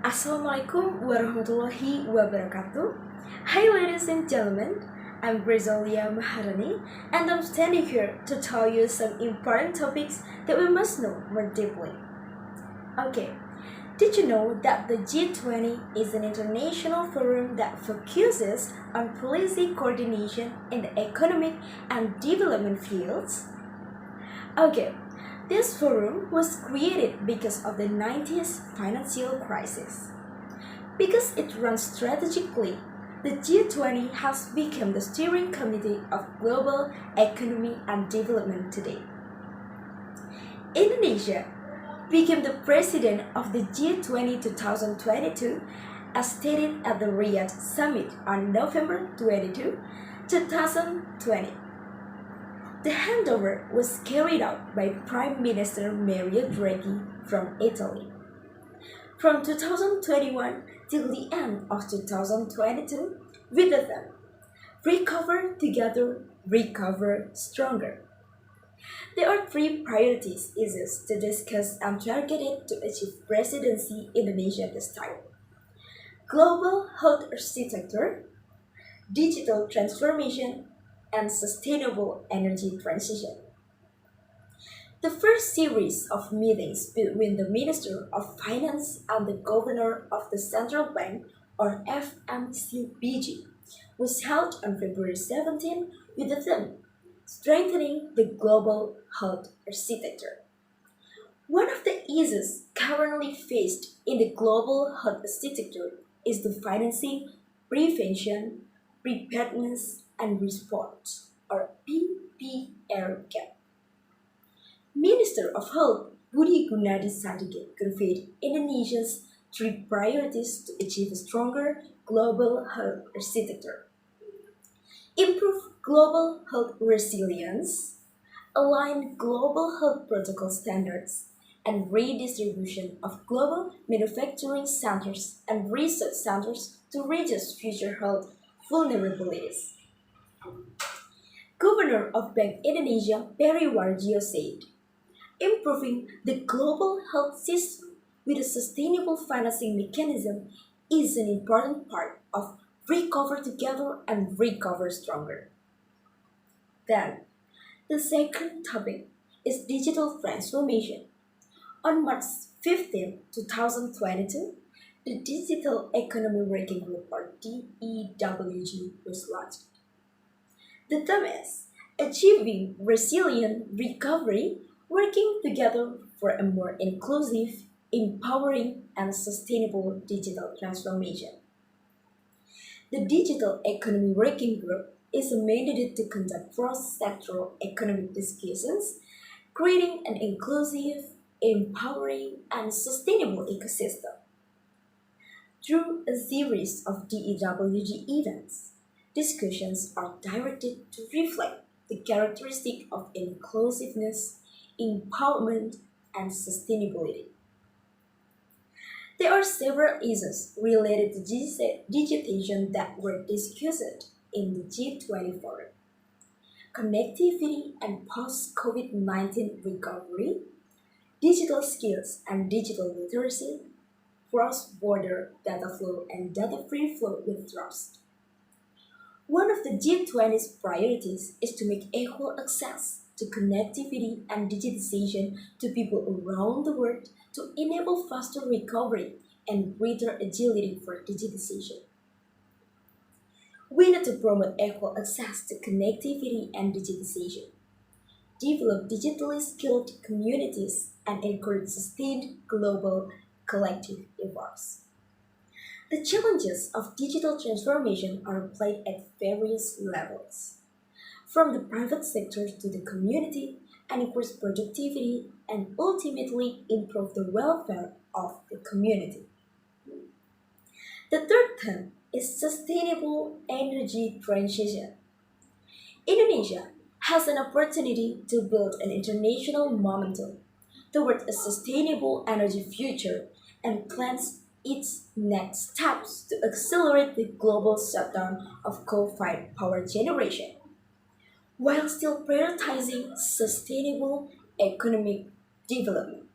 Assalamualaikum warahmatullahi wabarakatuh. Hi ladies and gentlemen, I'm Grecezaulia and I'm standing here to tell you some important topics that we must know more deeply. Okay, did you know that the G20 is an international forum that focuses on policy coordination in the economic and development fields? Okay, this forum was created because of the 90s financial crisis. Because it runs strategically, the G20 has become the steering committee of global economy and development today. Indonesia became the president of the G20 2022 as stated at the Riyadh Summit on November 2020. The handover was carried out by Prime Minister Mario Draghi from Italy. From 2021 till the end of 2022, with the theme, Recover Together, Recover Stronger. There are three priorities issues to discuss and targeted to achieve presidency Indonesia this time. Global health architecture, digital transformation, and sustainable energy transition. The first series of meetings between the Minister of Finance and the Governor of the Central Bank, or FMCBG, was held on February 17 with the theme Strengthening the Global Health Architecture. One of the issues currently faced in the global health architecture is the financing, prevention, preparedness, and response, or PPR gap. Minister of Health Budi Gunadi Sadikin conveyed Indonesia's three priorities to achieve a stronger global health architecture. Improve global health resilience, align global health protocol standards, and redistribution of global manufacturing centers and research centers to reduce future health vulnerabilities. Governor of Bank Indonesia Peri Warjio said, improving the global health system with a sustainable financing mechanism is an important part of Recover Together and Recover Stronger. Then, the second topic is digital transformation. On March 15, 2022, the Digital Economy Working Group, or DEWG, was launched. The theme is Achieving Resilient Recovery, Working Together for a More Inclusive, Empowering, and Sustainable Digital Transformation. The Digital Economy Working Group is mandated to conduct cross-sectoral economic discussions, creating an inclusive, empowering, and sustainable ecosystem. Through a series of DEWG events, discussions are directed to reflect the characteristic of inclusiveness, empowerment, and sustainability. There are several issues related to digitization that were discussed in the G20 forum. Connectivity and post-COVID-19 recovery, digital skills and digital literacy, cross-border data flow and data-free flow with trust. One of the G20's priorities is to make equal access to connectivity and digitization to people around the world to enable faster recovery and greater agility for digitization. We need to promote equal access to connectivity and digitization, develop digitally skilled communities, and encourage sustained global collective efforts. The challenges of digital transformation are applied at various levels, from the private sector to the community, and increase productivity and ultimately improve the welfare of the community. The third theme is sustainable energy transition. Indonesia has an opportunity to build an international momentum toward a sustainable energy future and plans its next steps to accelerate the global shutdown of coal-fired power generation, while still prioritizing sustainable economic development.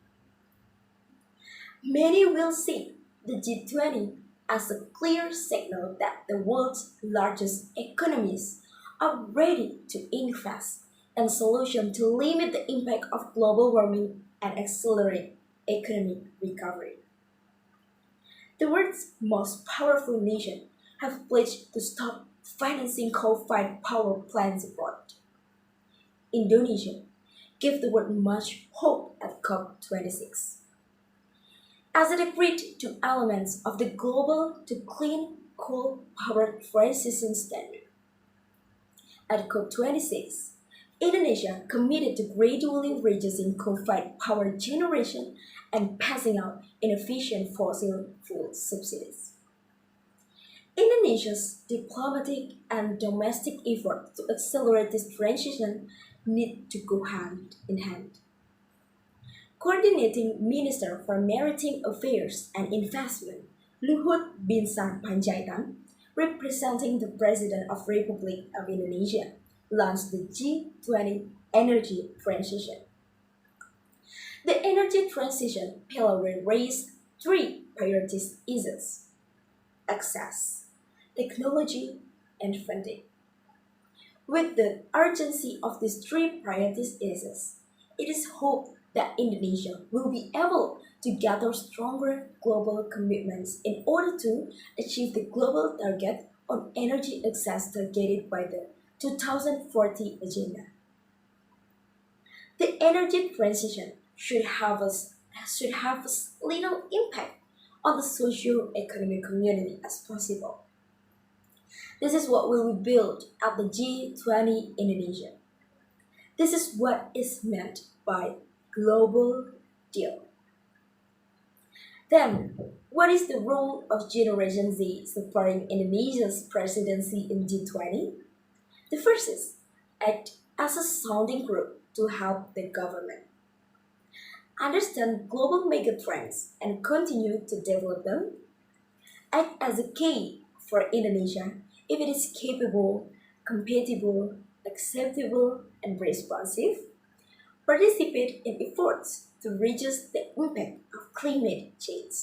Many will say the G20 as a clear signal that the world's largest economies are ready to invest in solutions to limit the impact of global warming and accelerate economic recovery. The world's most powerful nations have pledged to stop financing coal-fired power plants abroad. Indonesia gave the world much hope at COP26, as it agreed to elements of the Global to Clean Coal-Powered Transition Standard. At COP26, Indonesia committed to gradually reducing coal-fired power generation and passing out inefficient fossil fuel subsidies. Indonesia's diplomatic and domestic efforts to accelerate this transition need to go hand in hand. Coordinating Minister for Maritime Affairs and Investment, Luhut Binsar Panjaitan, representing the President of Republic of Indonesia, launched the G20 Energy Transition. The energy transition pillar will raise three priorities issues: access, technology, and funding. With the urgency of these three priorities issues, it is hoped that Indonesia will be able to gather stronger global commitments in order to achieve the global target on energy access targeted by the 2040 Agenda. The energy transition should have as little impact on the socio-economic community as possible. This is what we will build at the G20 Indonesia. This is what is meant by global deal. Then, what is the role of Generation Z supporting Indonesia's presidency in G20? The first is act as a sounding group to help the government. Understand global megatrends and continue to develop them. Act as a key for Indonesia if it is capable, compatible, acceptable, and responsive. Participate in efforts to reduce the impact of climate change,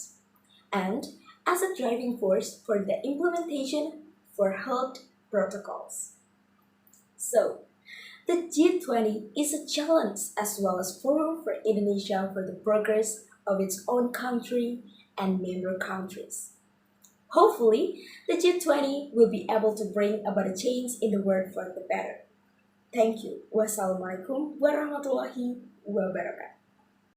and as a driving force for the implementation for health protocols. So, the G20 is a challenge as well as forum for Indonesia for the progress of its own country and member countries. Hopefully, the G20 will be able to bring about a change in the world for the better. Thank you. Wassalamualaikum warahmatullahi wabarakatuh.